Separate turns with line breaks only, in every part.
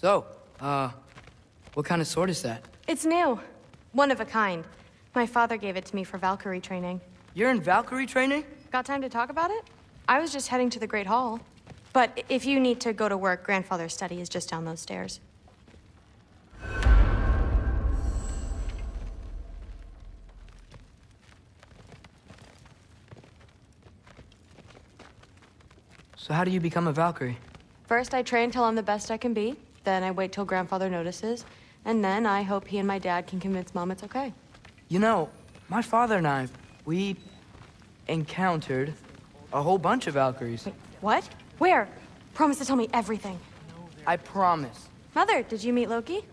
So, what kind of sword is that?
It's new. One of a kind. My father gave it to me for Valkyrie training.
You're in Valkyrie training?
Got time to talk about it? I was just heading to the Great Hall. But if you need to go to work, Grandfather's study is just down those stairs.
So how do you become a Valkyrie?
First, I train till I'm the best I can be. Then I wait till Grandfather notices. And then I hope he and my dad can convince Mom it's okay.
You know, my father and I, we encountered a whole bunch of Valkyries.
Wait, what? Where? Promise to tell me everything.
I promise.
Mother, did you meet Loki?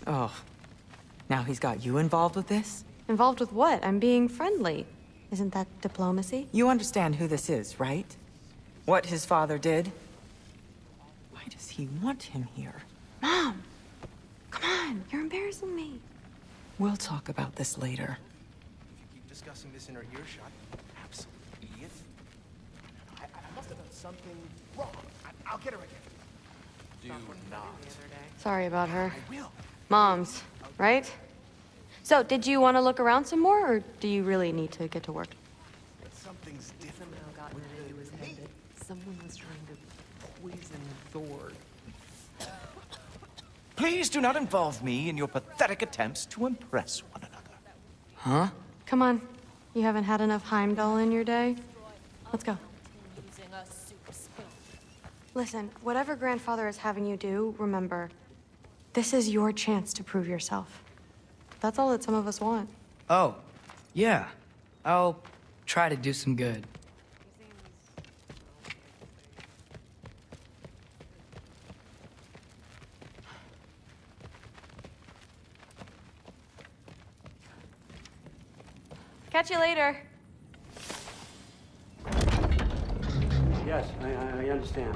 Oh, now he's got you involved with this?
Involved with what? I'm being friendly. Isn't that diplomacy?
You understand who this is, right? What his father did? Why does he want him here?
Mom! Come on, you're embarrassing me.
We'll talk about this later.
Keep discussing this in her earshot. Absolute idiot. I must have done something wrong. I'll get her again. Do not.
Sorry about her.
I will.
Mom's, right? So, did you want to look around some more, or do you really need to get to work?
Something's different.
Someone was trying to poison Thor.
Please do not involve me in your pathetic attempts to impress one another.
Huh?
Come on. You haven't had enough Heimdall in your day? Let's go. Listen, whatever Grandfather is having you do, remember, this is your chance to prove yourself. That's all that some of us want.
Oh, yeah. I'll try to do some good.
Catch you later.
Yes, I understand.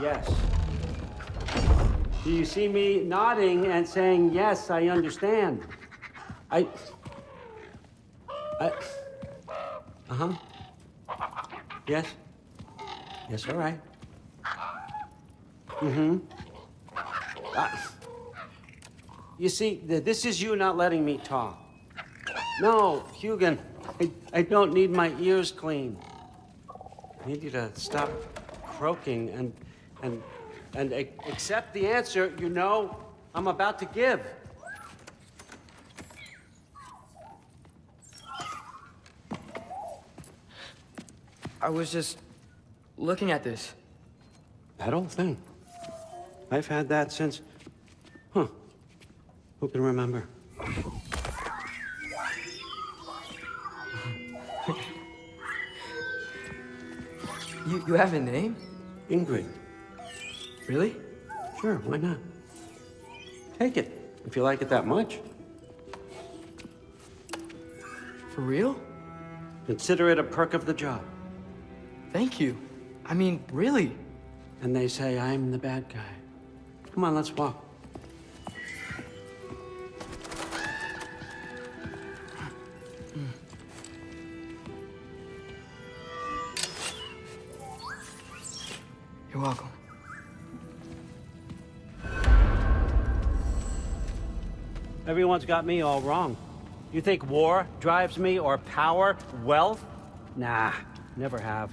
Yes. Do you see me nodding and saying, yes, I understand? Uh-huh. Yes? Yes, all right. Mm-hmm. You see, this is you not letting me talk. No, Hugin, I don't need my ears cleaned. I need you to stop croaking and accept the answer you know I'm about to give.
I was just looking at this.
That old thing. I've had that since... Huh. Who can remember?
You have a name?
Ingrid.
Really?
Sure, why not? Take it, if you like it that much.
For real?
Consider it a perk of the job.
Thank you. I mean, really.
And they say I'm the bad guy. Come on, let's walk.
You're welcome.
Everyone's got me all wrong. You think war drives me, or power, wealth? Nah, never have.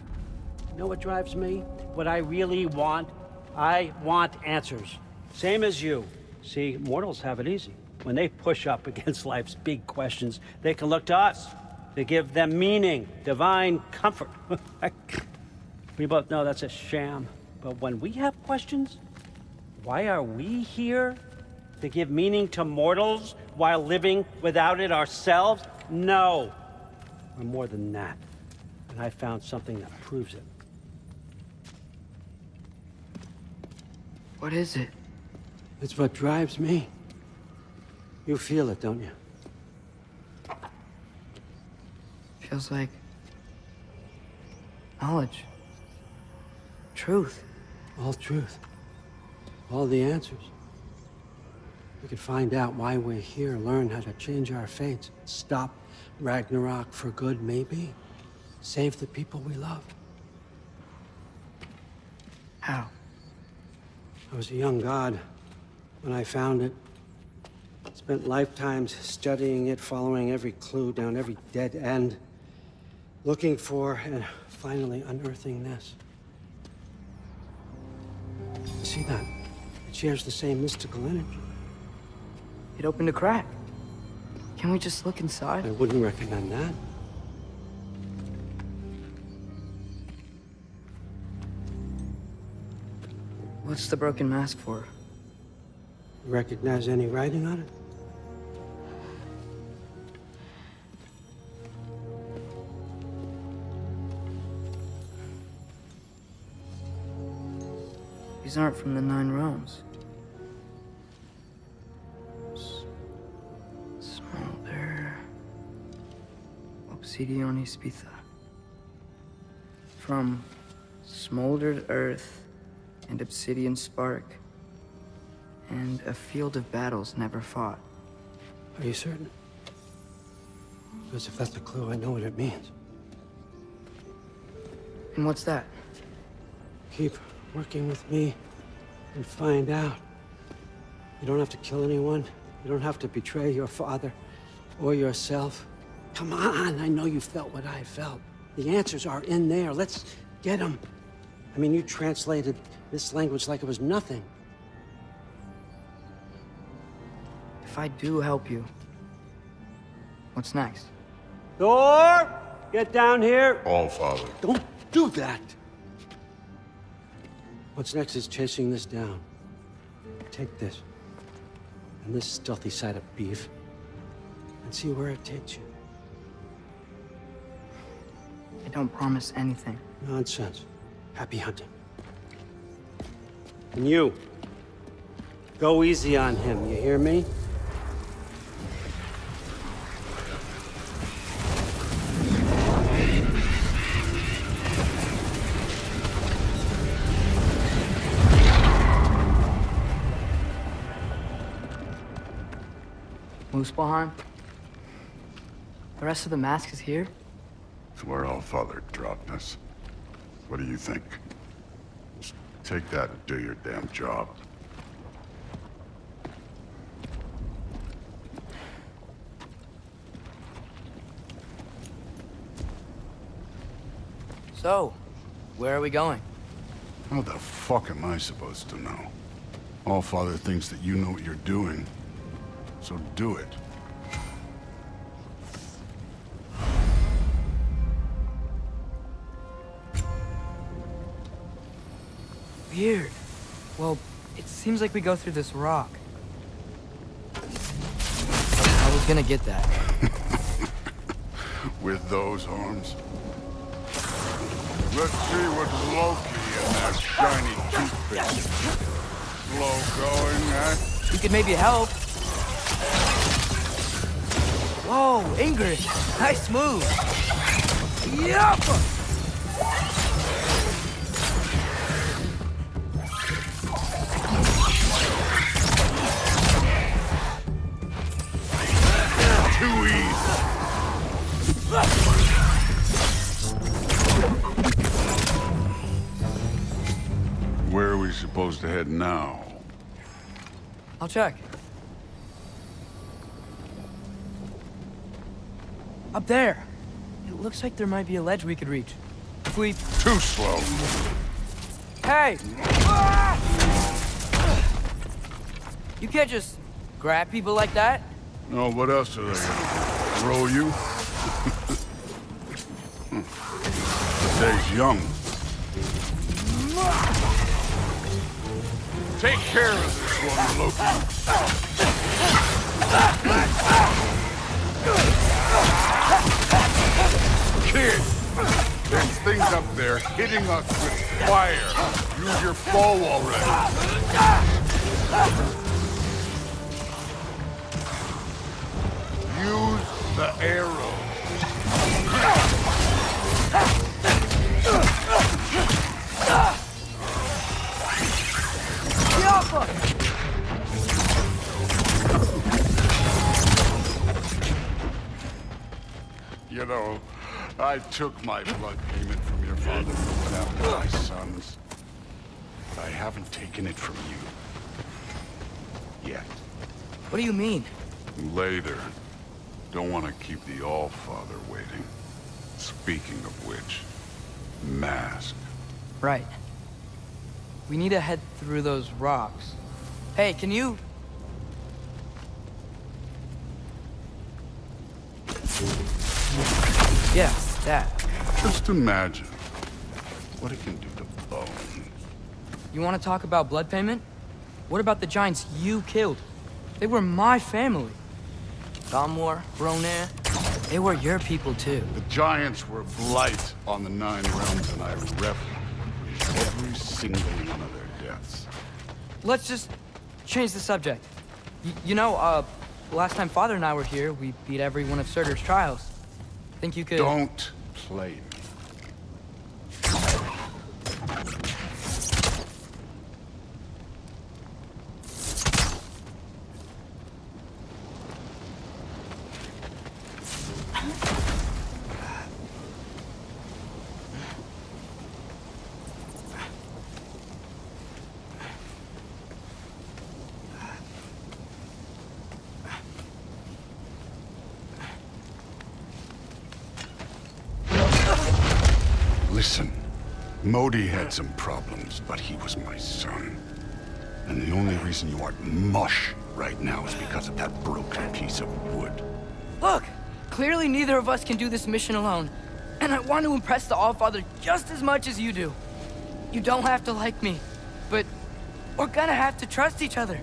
You know what drives me? What I really want? I want answers. Same as you. See, mortals have it easy. When they push up against life's big questions, they can look to us. They give them meaning, divine comfort. We both know that's a sham. But when we have questions, why are we here? To give meaning to mortals while living without it ourselves? No. We're more than that. And I found something that proves it.
What is it?
It's what drives me. You feel it, don't you?
Feels like knowledge. Truth.
All truth. All the answers. We could find out why we're here, learn how to change our fates, stop Ragnarok for good, maybe. Save the people we love.
How?
I was a young god when I found it. Spent lifetimes studying it, following every clue down every dead end, looking for and finally unearthing this. See that? It shares the same mystical energy.
It opened a crack. Can we just look inside?
I wouldn't recommend that.
What's the broken mask for?
You recognize any writing on it?
These aren't from the Nine Realms. Smolder. Obsidione Spitha. From smoldered earth and obsidian spark. And a field of battles never fought.
Are you certain? Because if that's a clue, I know what it means.
And what's that?
Keep working with me and find out. You don't have to kill anyone. You don't have to betray your father or yourself. Come on, I know you felt what I felt. The answers are in there. Let's get them. I mean, you translated this language like it was nothing.
If I do help you, what's next?
Thor! Get down here!
All Father.
Don't do that! What's next is chasing this down. Take this, and this stealthy side of beef, and see where it takes you.
I don't promise anything.
Nonsense. Happy hunting. And you, go easy on him, you hear me?
Muspelheim? The rest of the mask is here?
It's where All Father dropped us. What do you think? Just take that and do your damn job.
So, where are we going?
How the fuck am I supposed to know? All Father thinks that you know what you're doing, so do it.
Weird. Well, it seems like we go through this rock. I was gonna get that.
With those arms. Let's see what Loki and that shiny toothpick. Slow going, eh?
You could maybe help. Whoa, Ingrid. Nice move. Yup!
Too easy. Where are we supposed to head now?
I'll check. Up there. It looks like there might be a ledge we could reach. If we...
Too slow.
Hey! You can't just grab people like that.
No, what else are they gonna throw you? Stay's young. Take care of this one, Loki. Kid, there's things up there hitting us with fire. Use your bow already. Use the arrow. You know, I took my blood payment from your father for what happened to my sons. But I have haven't taken it from you. Yet.
What do you mean?
Later. Don't want to keep the All-Father waiting. Speaking of which, mask.
Right. We need to head through those rocks. Hey, can you... Yeah, that.
Just imagine what it can do to bones.
You want to talk about blood payment? What about the giants you killed? They were my family. Gamor, Ronair, they were your people too.
The giants were blight on the 9 realms, and I revel every single one of their deaths.
Let's just change the subject. Last time Father and I were here, we beat every one of Surtur's trials. Think you could...
Don't play me. Listen, Modi had some problems, but he was my son. And the only reason you aren't mush right now is because of that broken piece of wood.
Look! Clearly neither of us can do this mission alone. And I want to impress the All-Father just as much as you do. You don't have to like me, but we're gonna have to trust each other.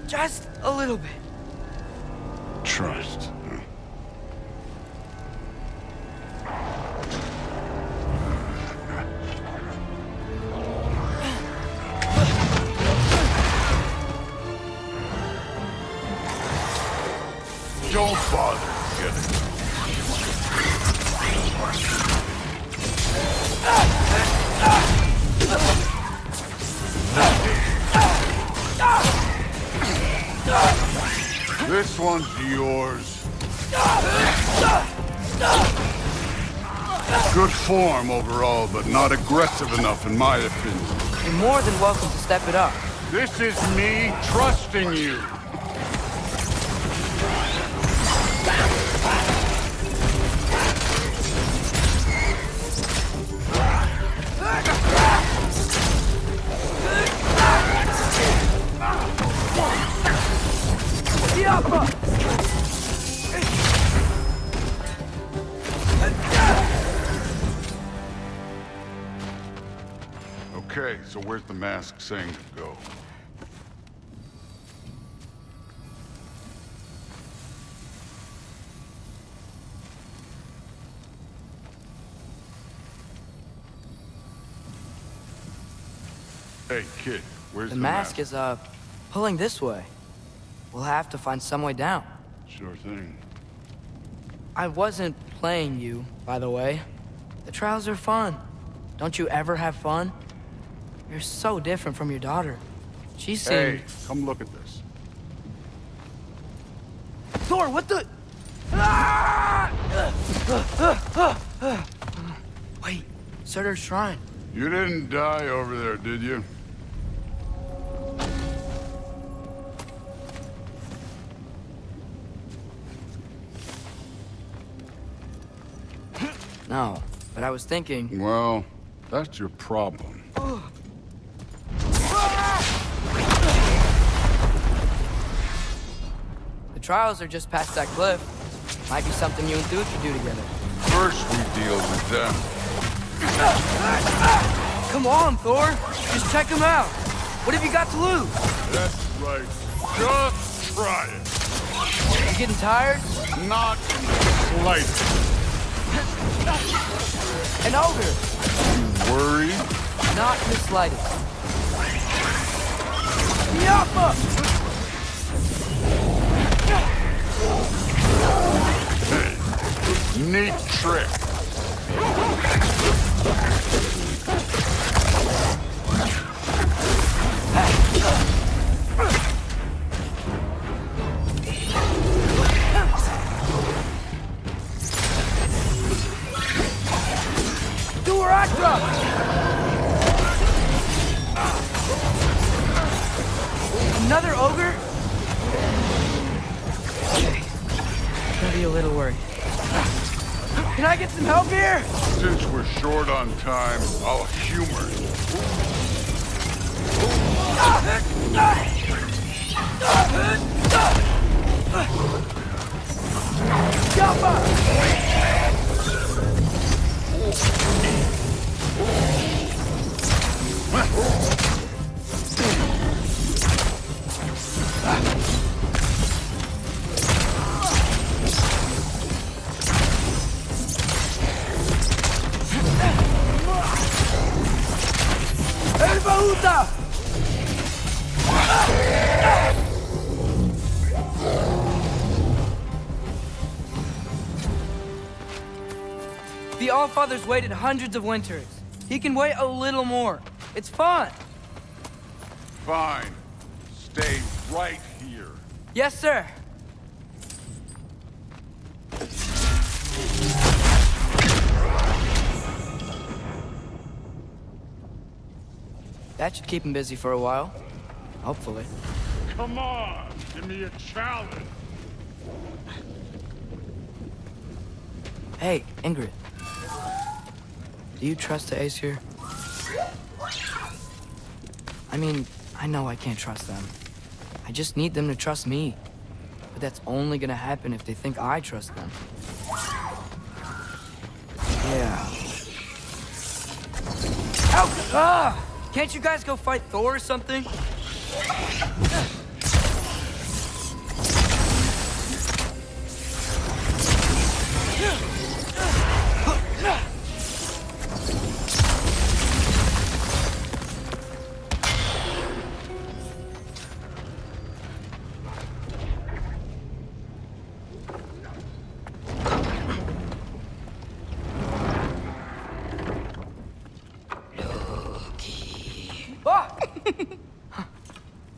Just a little bit.
Trust, huh? Don't bother getting it. This one's yours. Good form overall, but not aggressive enough in my opinion.
You're more than welcome to step it up.
This is me trusting you. Okay, so where's the mask saying to go? Hey, kid, where's
The
the
mask is, pulling this way. We'll have to find some way down.
Sure thing.
I wasn't playing you, by the way. The trials are fun. Don't you ever have fun? You're so different from your daughter. She seemed...
Hey, come look at this.
Thor, what the... Wait, Surtur's shrine.
You didn't die over there, did you?
No, but I was thinking...
Well, that's your problem.
The trials are just past that cliff. Might be something you and Dude could do together.
First we deal with them.
Come on, Thor! Just check them out! What have you got to lose?
That's right. Just try it.
You getting tired?
Not in the slightest.
An ogre!
You worried?
Not in the slightest. Yappa!
Hey, neat trick.
Do where I drop! Can I get some help here?
Since we're short on time, I'll humor you.
El Bahuta! The Allfather's waited hundreds of winters. He can wait a little more. It's fun.
Fine. Stay right here.
Yes, sir. That should keep him busy for a while. Hopefully.
Come on, give me a challenge.
Hey, Ingrid. Do you trust the Aesir? I mean, I know I can't trust them. I just need them to trust me. But that's only gonna happen if they think I trust them. Yeah. Ow! Ah! Can't you guys go fight Thor or something?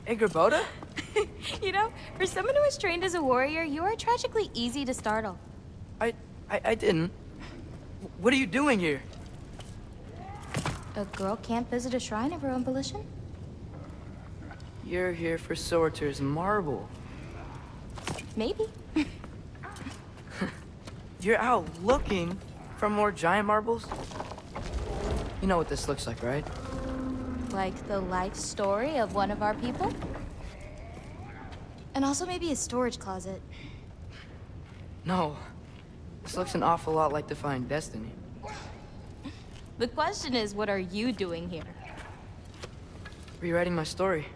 Ingrid?
You know, for someone who was trained as a warrior, you are tragically easy to startle.
I didn't. What are you doing here?
A girl can't visit a shrine of her own volition?
You're here for Sorter's marble.
Maybe.
You're out looking for more giant marbles? You know what this looks like, right?
Like the life story of one of our people? And also maybe a storage closet.
No. This looks an awful lot like Defying Destiny.
The question is, what are you doing here?
Rewriting my story.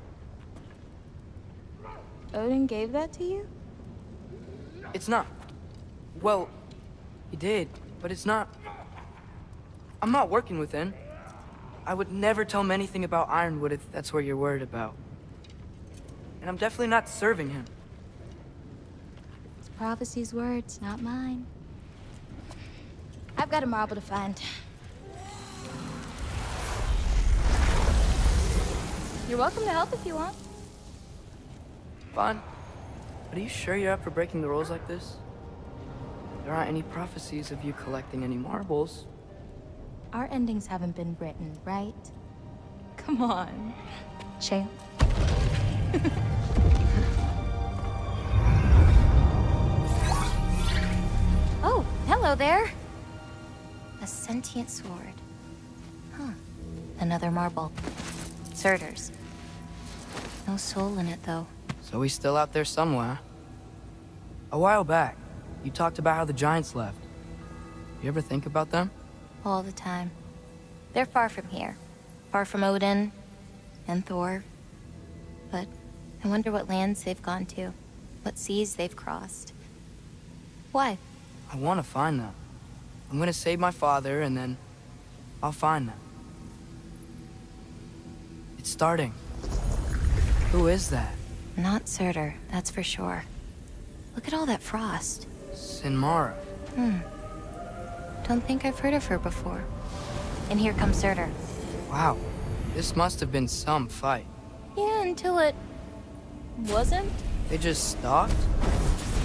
Odin gave that to you?
It's not. Well, he did, but it's not. I'm not working with him. I would never tell him anything about Ironwood if that's what you're worried about. And I'm definitely not serving him.
It's prophecy's words, not mine. I've got a marble to find. You're welcome to help if you want.
Fine. But are you sure you're up for breaking the rules like this? There aren't any prophecies of you collecting any marbles.
Our endings haven't been written, right? Come on, champ. Oh, hello there. A sentient sword. Huh. Another marble. Surtur's. No soul in it, though.
So he's still out there somewhere. A while back, you talked about how the Giants left. You ever think about them?
All the time. They're far from here. Far from Odin and Thor. But I wonder what lands they've gone to. What seas they've crossed. Why?
I want to find them. I'm gonna save my father, and then I'll find them. It's starting. Who is that?
Not Surtur, that's for sure. Look at all that frost.
Sinmara.
Don't think I've heard of her before. And here comes Surtur.
Wow. This must have been some fight.
Yeah, until it... wasn't?
They just stalked?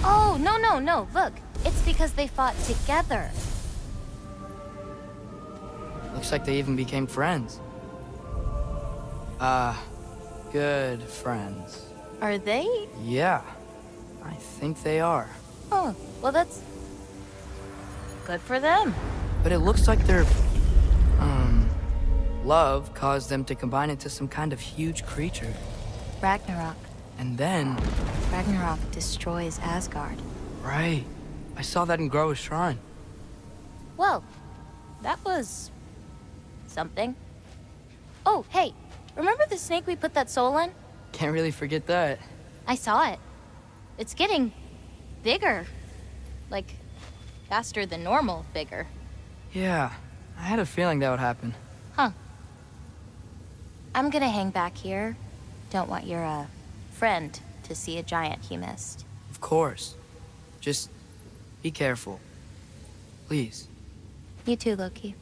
Oh, no. Look, it's because they fought together.
Looks like they even became friends. Good friends.
Are they?
Yeah, I think they are.
Oh, well that's... Good for them.
But it looks like their, love caused them to combine into some kind of huge creature.
Ragnarok.
And then,
Ragnarok destroys Asgard.
right, I saw that in Groa's shrine.
Well, that was... something. Oh, hey, remember the snake we put that soul in?
Can't really forget that.
I saw it. It's getting... bigger. Like, faster than normal bigger.
Yeah, I had a feeling that would happen.
Huh. I'm gonna hang back here. Don't want your, friend to see a giant he missed.
Of course. Just be careful. Please.
You too, Loki.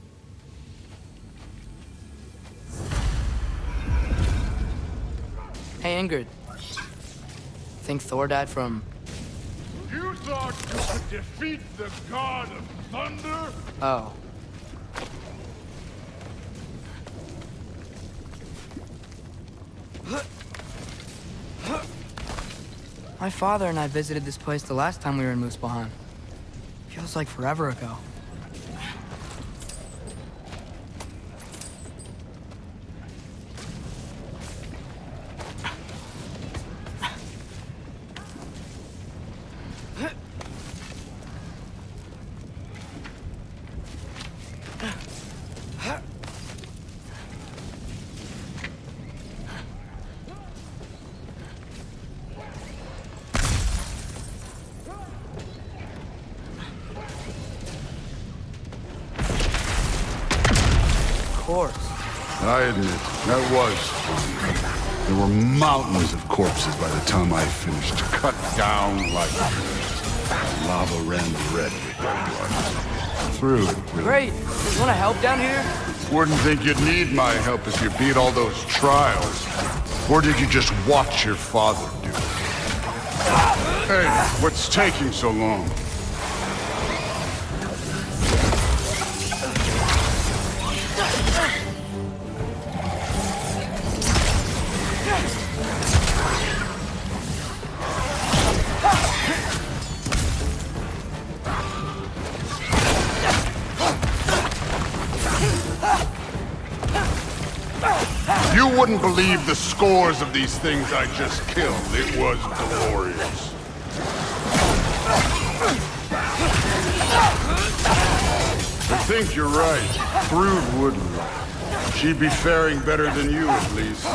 Hey, Ingrid. Think Thor died from...
You thought you could defeat the god of thunder?
Oh. My father and I visited this place the last time we were in Muspelheim. Feels like forever ago.
I admit, that was fun. There were mountains of corpses by the time I finished, cut down like lava ran red with their blood. Through it.
Great! You wanna help down here?
Wouldn't think you'd need my help if you beat all those trials. Or did you just watch your father do it? Hey, what's taking so long? You wouldn't believe the scores of these things I just killed. It was glorious. I think you're right. Thrud wouldn't. She'd be faring better than you, at least.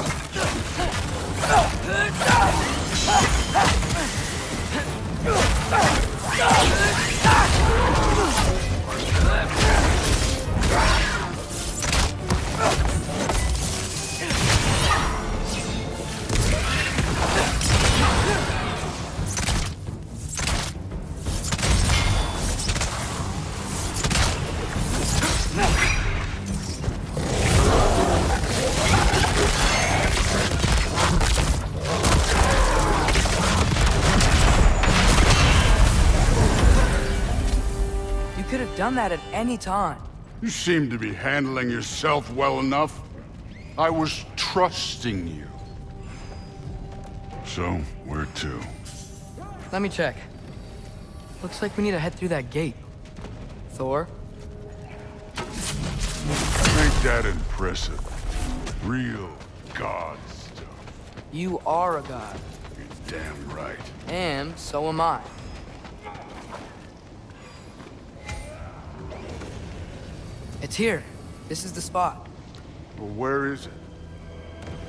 You could have done that at any time.
You seem to be handling yourself well enough. I was trusting you. So, where to?
Let me check. Looks like we need to head through that gate. Thor?
Ain't that impressive? Real god stuff.
You are a god.
You're damn right.
And so am I. It's here. This is the spot.
Well, where is it?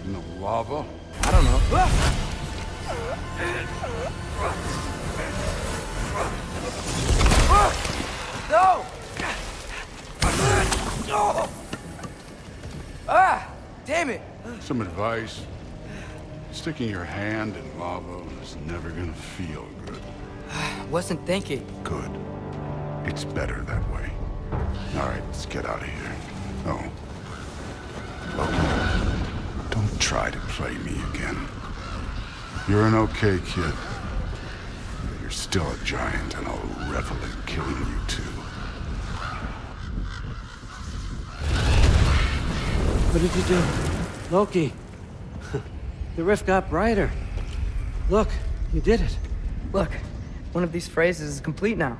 In the lava?
I don't know. No! Ah! Damn it!
Some advice. Sticking your hand in lava is never gonna feel good.
Wasn't thinking.
Good. It's better that way. All right, let's get out of here. Oh. Loki, don't try to play me again. You're an okay kid. You're still a giant, and I'll revel in killing you too.
What did you do? Loki. The rift got brighter. Look, you did it.
Look, one of these phrases is complete now.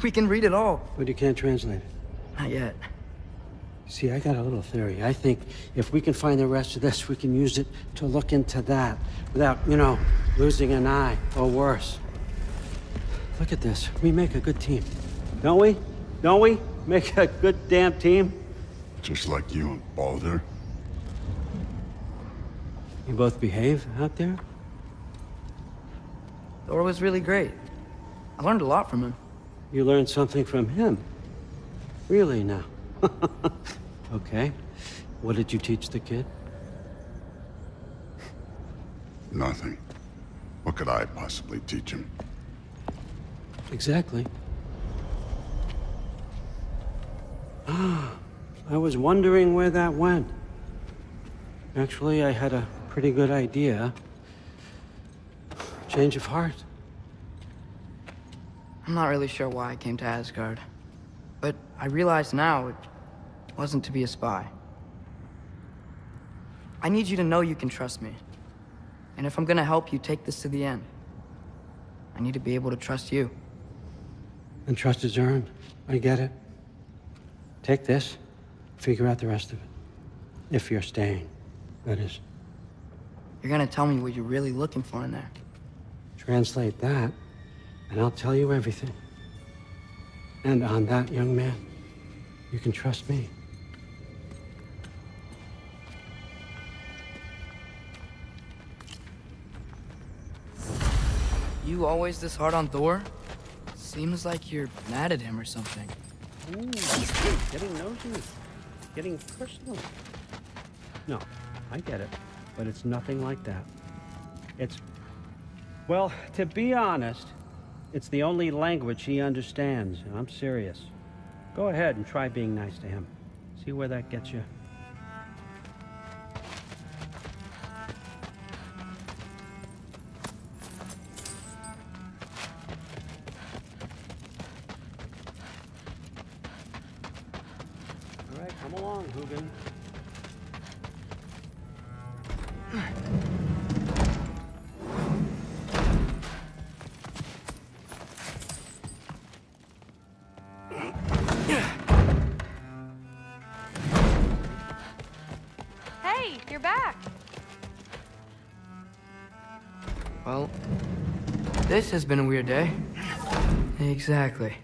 We can read it all.
But you can't translate it.
Not yet.
See, I got a little theory. I think if we can find the rest of this, we can use it to look into that without, losing an eye or worse. Look at this. We make a good team. Don't we? Don't we? Make a good damn team?
Just like you and Baldur.
You both behave out there?
Thor was really great. I learned a lot from him.
You learned something from him? Really now? Okay. What did you teach the kid?
Nothing. What could I possibly teach him?
Exactly. I was wondering where that went. Actually, I had a pretty good idea. Change of heart.
I'm not really sure why I came to Asgard. But I realize now it wasn't to be a spy. I need you to know you can trust me. And if I'm gonna help you take this to the end, I need to be able to trust you.
And trust is earned. I get it. Take this, figure out the rest of it. If you're staying, that is.
You're gonna tell me what you're really looking for in there.
Translate that, and I'll tell you everything. And on that, young man, you can trust me.
You always this hard on Thor? Seems like you're mad at him or something.
Ooh, getting nosy. Getting personal. No, I get it. But it's nothing like that. Well, to be honest, it's the only language he understands, and I'm serious. Go ahead and try being nice to him. See where that gets you. All right, come along, Hugin.
Hey, you're back.
Well, this has been a weird day. Exactly.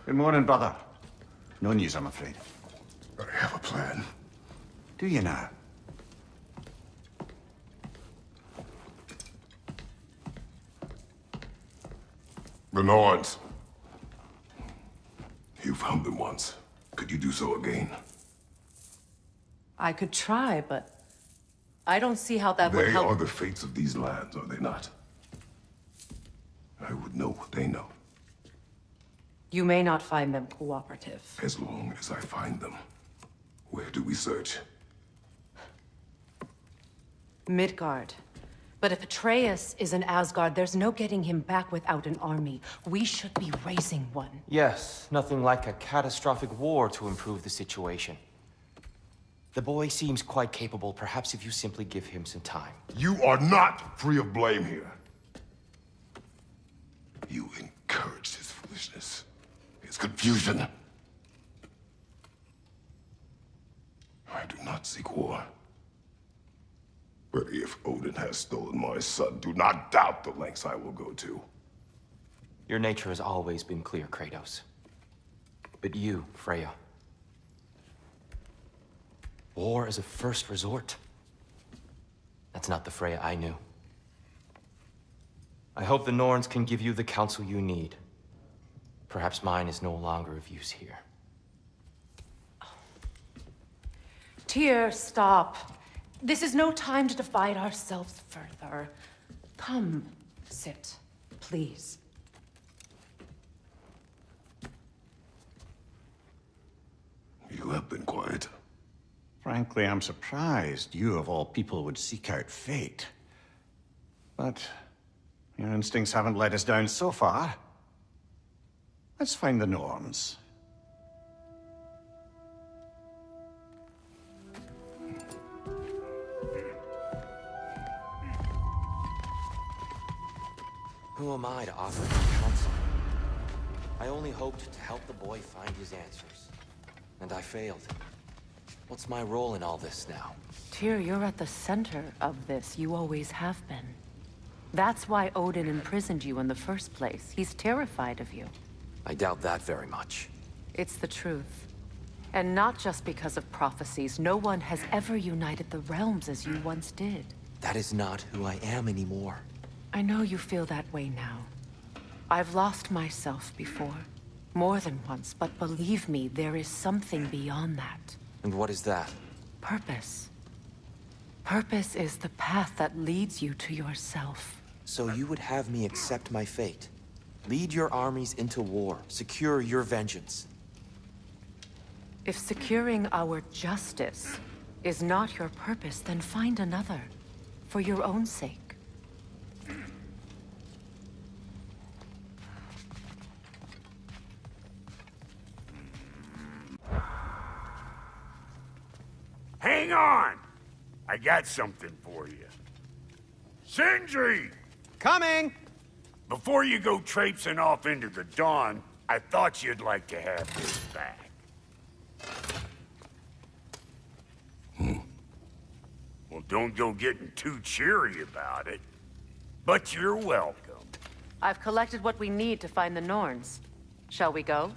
Good morning, brother. No news, I'm afraid.
I have a plan.
Do you now?
The Norns. You found them once. Could you do so again?
I could try, but I don't see how that would
They
help.
are the fates of these lands, are they not? I would know what they know,
You may not find them cooperative.
as long as I find them. Where do we search?
Midgard. But if Atreus is in Asgard, there's no getting him back without an army. We should be raising one.
Yes, nothing like a catastrophic war to improve the situation. The boy seems quite capable. Perhaps if you simply give him some time.
You are not free of blame here. You encouraged his foolishness, his confusion. I do not seek war. But if Odin has stolen my son, do not doubt the lengths I will go to.
Your nature has always been clear, Kratos. But you, Freya. War is a first resort. That's not the Freya I knew. I hope the Norns can give you the counsel you need. Perhaps mine is no longer of use here.
Tyr, stop. This is no time to divide ourselves further. Come, sit, please.
You have been quiet.
Frankly, I'm surprised you of all people would seek out fate. But your instincts haven't let us down so far. Let's find the Norns.
Who am I to offer him counsel? I only hoped to help the boy find his answers. And I failed. What's my role in all this now?
Tyr, you're at the center of this. You always have been. That's why Odin imprisoned you in the first place. He's terrified of you.
I doubt that very much.
It's the truth. And not just because of prophecies. No one has ever united the realms as you once did.
That is not who I am anymore.
I know you feel that way now. I've lost myself before. More than once, but believe me, there is something beyond that.
And what is that?
Purpose. Purpose is the path that leads you to yourself.
So you would have me accept my fate? Lead your armies into war, secure your vengeance.
If securing our justice is not your purpose, then find another. For your own sake.
Hang on! I got something for you. Sindri!
Coming!
Before you go traipsing off into the dawn, I thought you'd like to have this back. Well, don't go getting too cheery about it. But you're welcome.
I've collected what we need to find the Norns. Shall we go?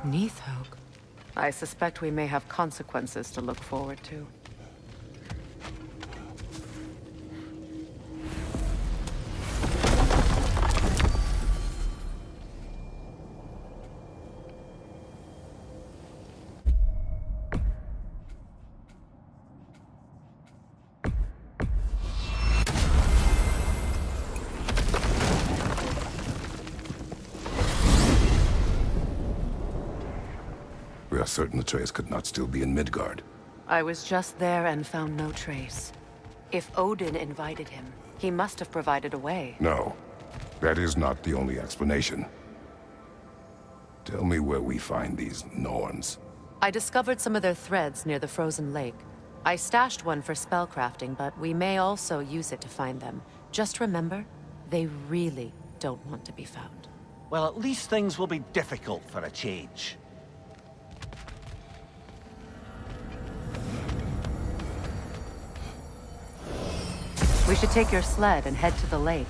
Neathog. I suspect we may have consequences to look forward to.
We are certain Atreus could not still be in Midgard.
I was just there and found no trace. If Odin invited him, he must have provided a way.
No, that is not the only explanation. Tell me where we find these Norns.
I discovered some of their threads near the frozen lake. I stashed one for spellcrafting, but we may also use it to find them. Just remember, they really don't want to be found.
Well, at least things will be difficult for a change.
We should take your sled and head to the lake.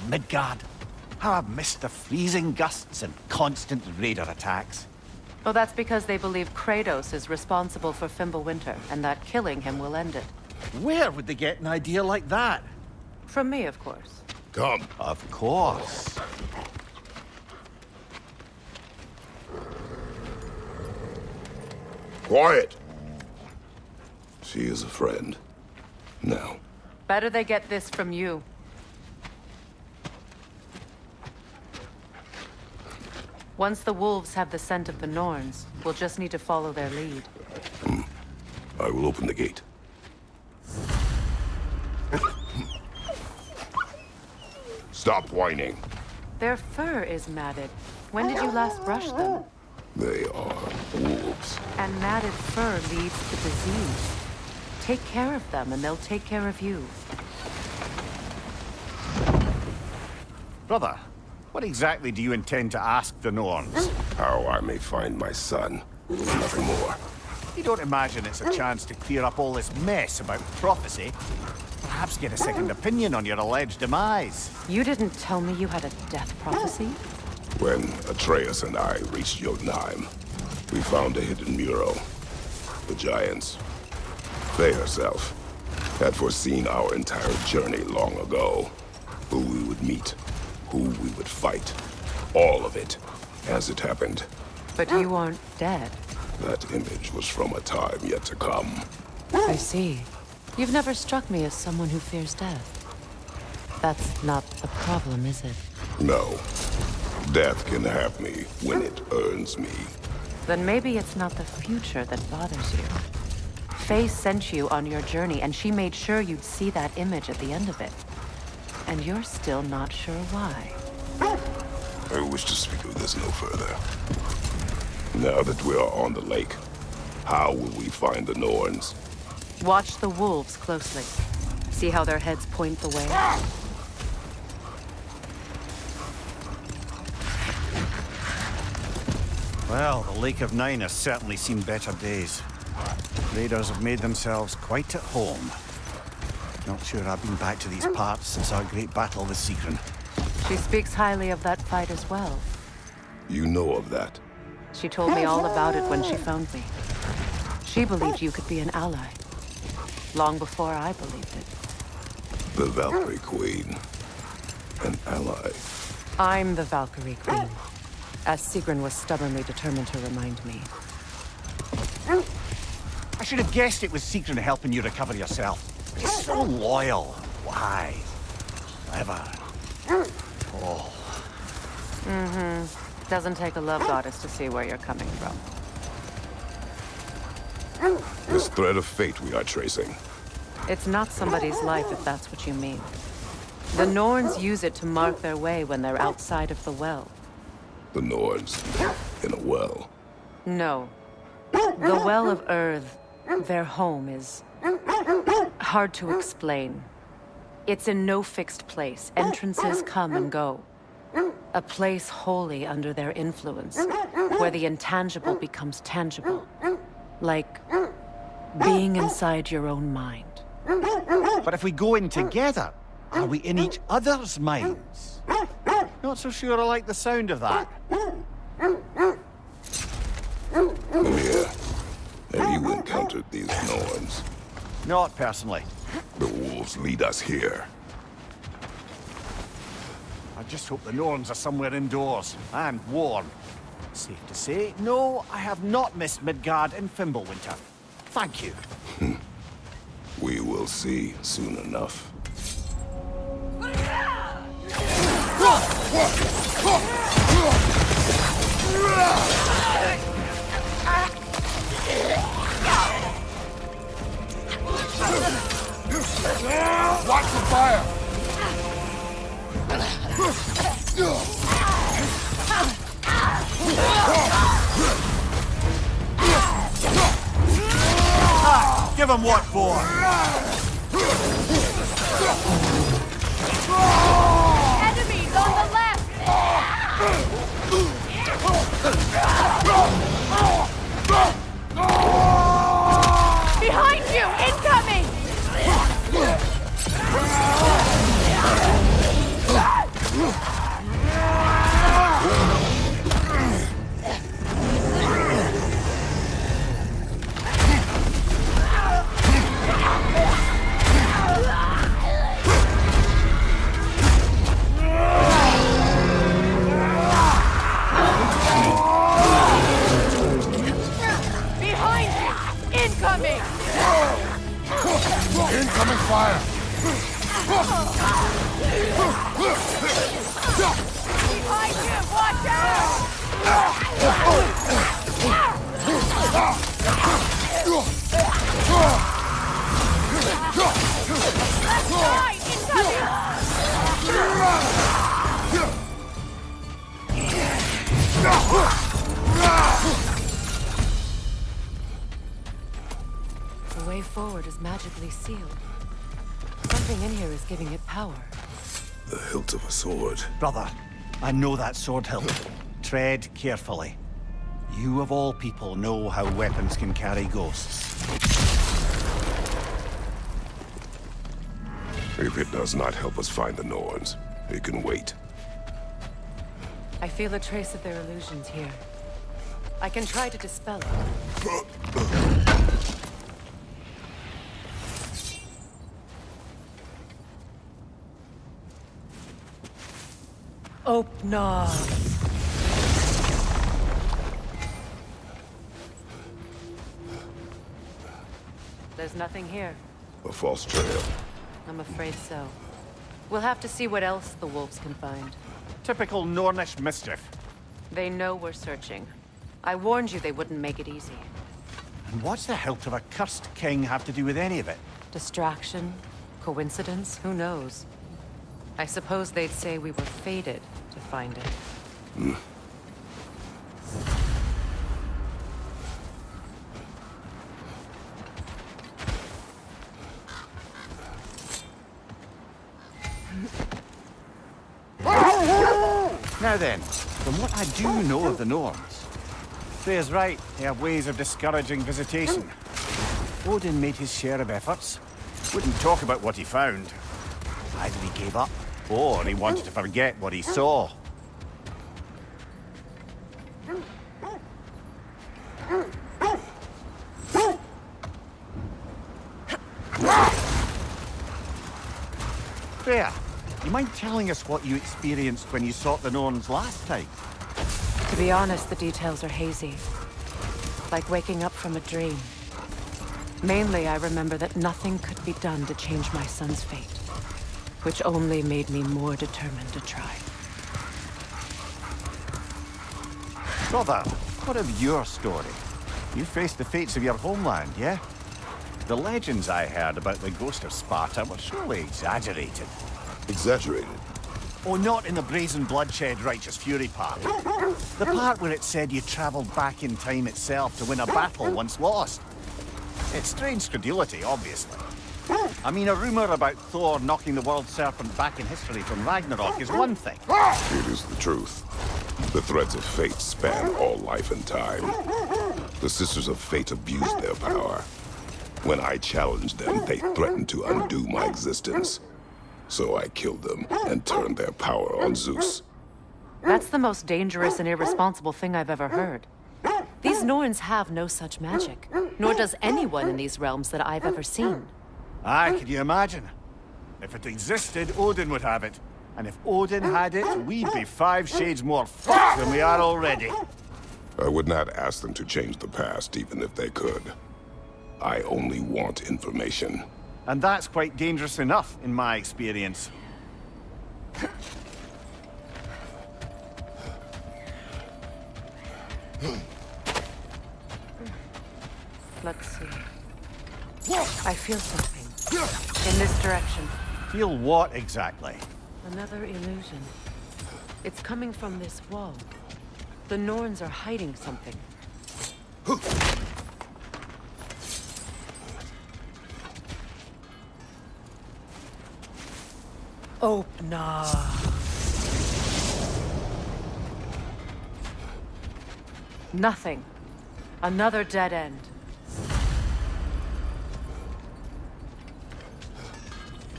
Midgard. How I've missed the freezing gusts and constant raider attacks.
Well, that's because they believe Kratos is responsible for Fimbulwinter, and that killing him will end it.
Where would they get an idea like that?
From me, of course.
Come.
Of course.
Quiet! She is a friend. Now.
Better they get this from you. Once the wolves have the scent of the Norns, we'll just need to follow their lead.
I will open the gate. Stop whining.
Their fur is matted. When did you last brush them?
They are wolves.
And matted fur leads to disease. Take care of them, and they'll take care of you.
Brother, what exactly do you intend to ask the Norns?
How I may find my son. Nothing more.
You don't imagine it's a chance to clear up all this mess about prophecy? Perhaps get a second opinion on your alleged demise.
You didn't tell me you had a death prophecy?
When Atreus and I reached Jotunheim, we found a hidden mural. The Giants, they herself, had foreseen our entire journey long ago. Who we would meet, who we would fight. All of it, as it happened.
But you aren't dead.
That image was from a time yet to come.
I see. You've never struck me as someone who fears death. That's not the problem, is it?
No. Death can have me when it earns me.
Then maybe it's not the future that bothers you. Faye sent you on your journey, and she made sure you'd see that image at the end of it. And you're still not sure why.
I wish to speak of this no further. Now that we are on the lake, how will we find the Norns?
Watch the wolves closely. See how their heads point the way?
Well, the Lake of Nine has certainly seen better days. Raiders have made themselves quite at home. Not sure I've been back to these parts since our great battle with Sigrun.
She speaks highly of that fight as well.
You know of that?
She told me all about it when she found me. She believed you could be an ally. Long before I believed it.
The Valkyrie Queen. An ally.
I'm the Valkyrie Queen. As Sigrun was stubbornly determined to remind me.
I should have guessed it was Sigrun helping you recover yourself. He's so loyal, wise, clever. Oh.
Mm-hmm. Doesn't take a love goddess to see where you're coming from.
This thread of fate we are tracing.
It's not somebody's life, if that's what you mean. The Norns use it to mark their way when they're outside of the well.
The Norns in a well.
No. The Well of Earth, their home, is hard to explain. It's in no fixed place. Entrances come and go. A place wholly under their influence, where the intangible becomes tangible. Like being inside your own mind.
But if we go in together, are we in each other's minds? Not so sure I like the sound of that.
Amir, have you encountered these Norns?
Not personally.
The wolves lead us here.
I just hope the Norns are somewhere indoors and warm. Safe to say, no, I have not missed Midgard in Fimbulwinter. Thank you.
We will see soon enough.
Watch the fire!
Give him what for!
Enemies on the left! Behind you! Incoming!
forward is magically sealed. Something in here is giving it power.
The hilt of a sword.
Brother, I know that sword hilt. Tread carefully. You of all people know how weapons can carry ghosts.
If it does not help us find the Norns, it can wait.
I feel a trace of their illusions here. I can try to dispel it. Open up. There's nothing here.
A false trail.
I'm afraid so. We'll have to see what else the wolves can find.
Typical Nornish mischief.
They know we're searching. I warned you they wouldn't make it easy.
And what's the hilt of a cursed king have to do with any of it?
Distraction? Coincidence? Who knows? I suppose they'd say we were fated to find it.
Now then, from what I do know of the Norns, Freya's right, they have ways of discouraging visitation. Odin made his share of efforts. Wouldn't talk about what he found. Either he gave up, or he wanted to forget what he saw. Freya, you mind telling us what you experienced when you sought the Norns last time?
To be honest, the details are hazy. Like waking up from a dream. Mainly, I remember that nothing could be done to change my son's fate. Which only made me more determined to try.
Brother, what of your story? You faced the fates of your homeland, yeah? The legends I heard about the ghost of Sparta were surely exaggerated.
Exaggerated?
Oh, not in the brazen bloodshed righteous fury part. The part where it said you traveled back in time itself to win a battle once lost. It's strange credulity, obviously. I mean, a rumor about Thor knocking the world serpent back in history from Ragnarok is one thing.
It is the truth. The threads of fate span all life and time. The Sisters of Fate abused their power. When I challenged them, they threatened to undo my existence. So I killed them and turned their power on Zeus.
That's the most dangerous and irresponsible thing I've ever heard. These Norns have no such magic, nor does anyone in these realms that I've ever seen.
Aye, can you imagine? If it existed, Odin would have it. And if Odin had it, we'd be 5 shades more fucked than we are already.
I would not ask them to change the past, even if they could. I only want information.
And that's quite dangerous enough, in my experience.
Let's see. I feel something. In this direction.
Feel what exactly?
Another illusion. It's coming from this wall. The Norns are hiding something. Open up. Nothing. Another dead end.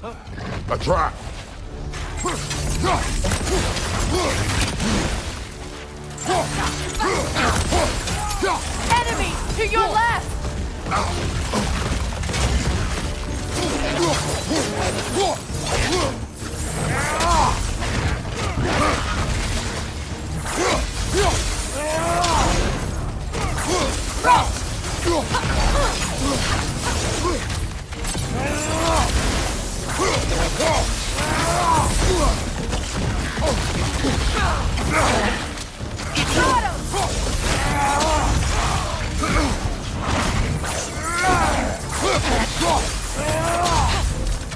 A trap!
Enemy to your left!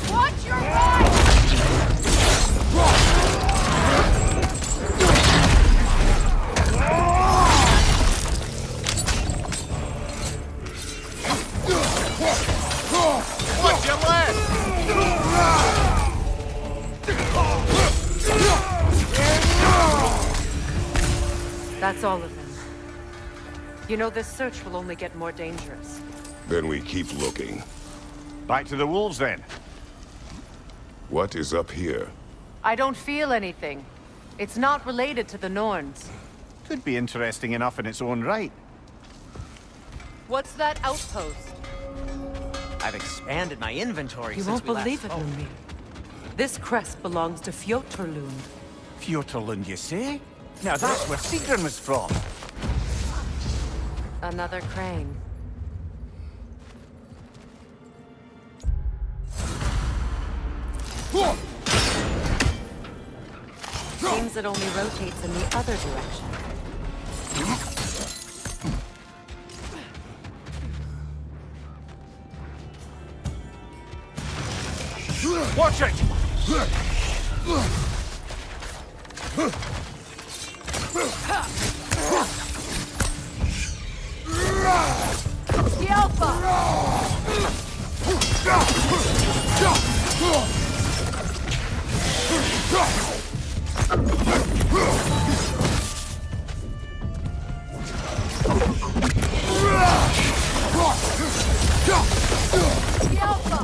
Watch your right!
That's all of them. You know, this search will only get more dangerous.
Then we keep looking.
Back to the wolves, then.
What is up here?
I don't feel anything. It's not related to the Norns.
Could be interesting enough in its own right.
What's that outpost?
I've expanded my inventory
You
since
won't
we last
believe it,
spoke.
Lumir. This crest belongs to Fjotorlund.
Fjotorlund, you say? Now that's where Sigrun was from.
Another crane. Seems it only rotates in the other direction.
Watch it!
The Alpha! The Alpha!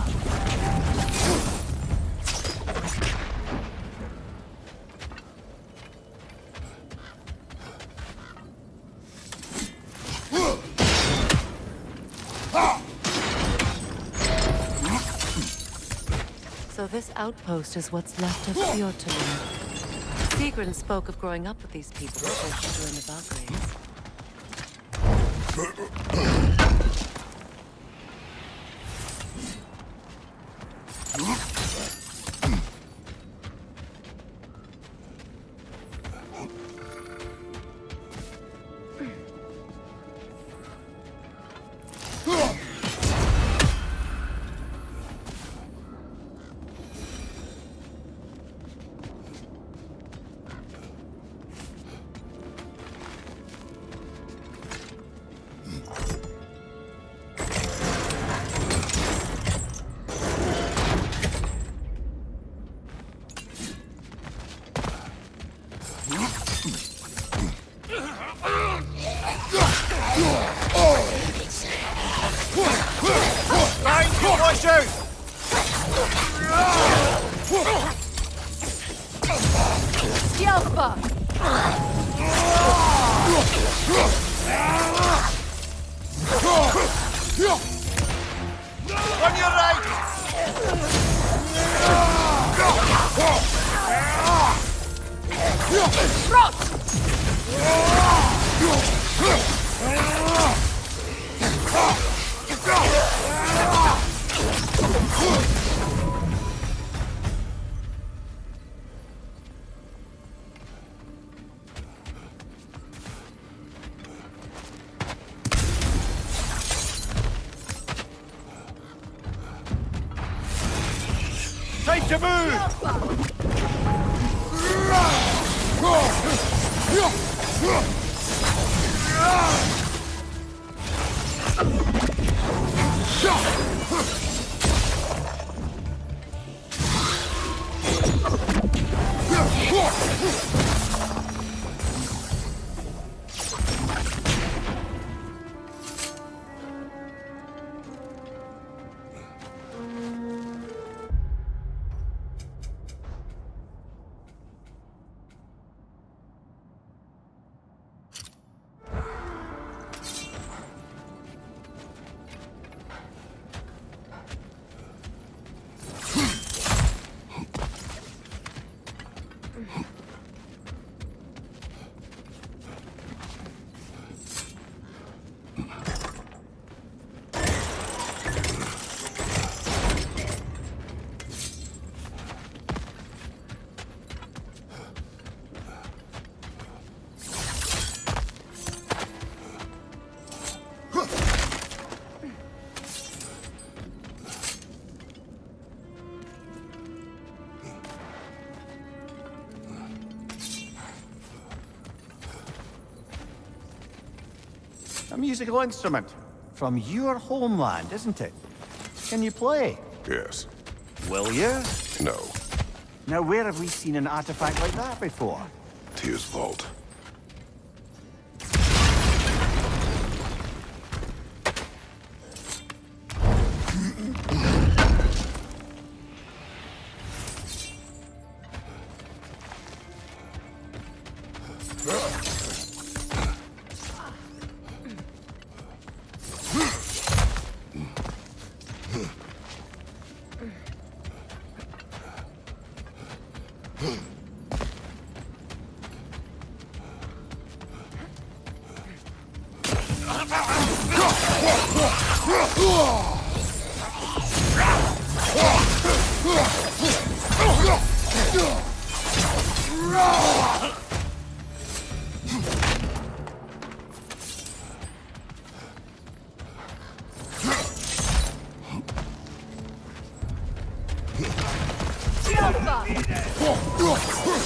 So this outpost is what's left of Fjotorlund. Sigrun spoke of growing up with these people before she joined the Valkyries.
Watch out!
The Alpha!
On your right! Time to move! A musical instrument from your homeland, isn't it? Can you play?
Yes.
Will you?
No.
Now, where have we seen an artifact like that before?
Tyr's vault.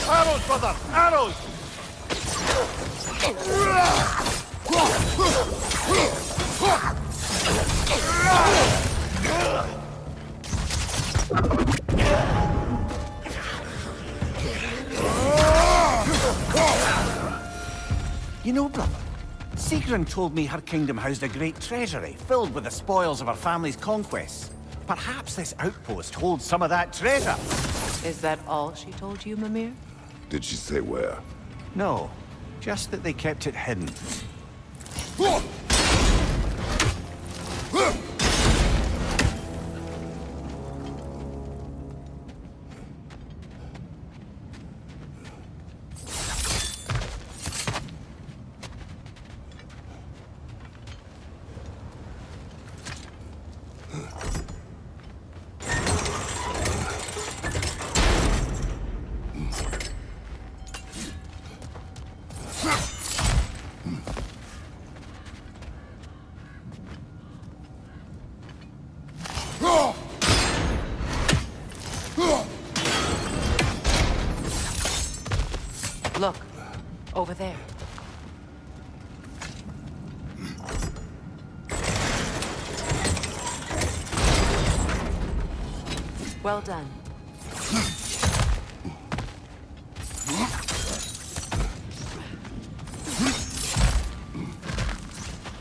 Arrows, brother! Arrows!
You know, brother, Sigrun told me her kingdom housed a great treasury filled with the spoils of her family's conquests. Perhaps this outpost holds some of that treasure.
Is that all she told you, Mimir?
Did she say where?
No, just that they kept it hidden.
Look, over there. Well done.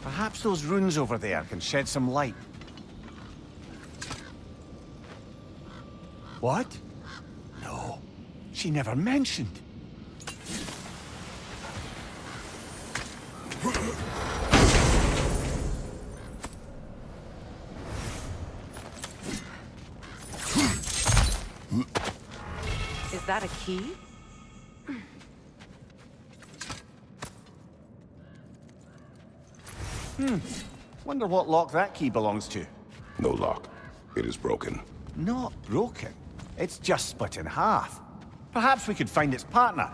Perhaps those runes over there can shed some light. What? No, she never mentioned.
Is that a key?
Wonder what lock that key belongs to.
No lock. It is broken.
Not broken. It's just split in half. Perhaps we could find its partner.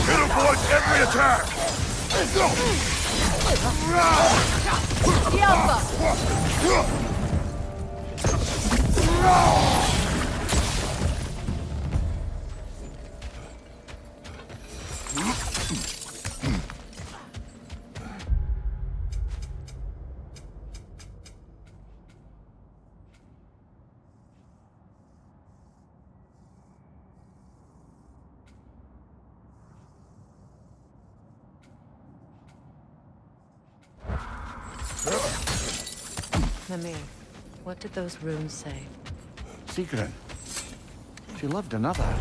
It avoids every attack!
Mimir, what did those runes say?
Sigrun. She loved another.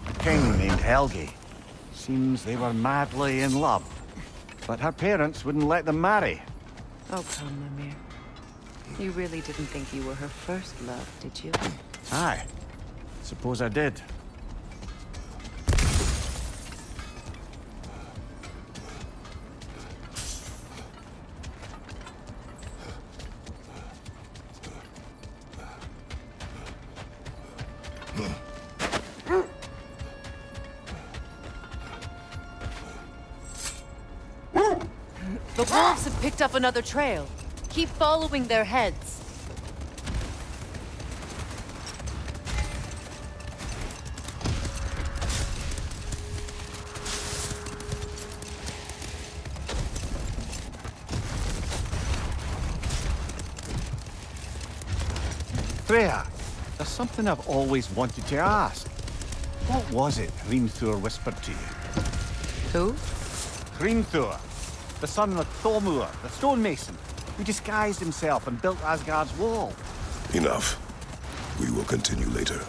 A king named Helgi. Seems they were madly in love. But her parents wouldn't let them marry.
Oh, come, Mimir. You really didn't think you were her first love, did you?
Aye. Suppose I did.
The wolves have picked up another trail. Keep following their heads.
Freya, there's something I've always wanted to ask. What was it Hrimthur whispered to you?
Who?
Hrimthur, the son of Thormur, the stonemason, who disguised himself and built Asgard's wall.
Enough. We will continue later.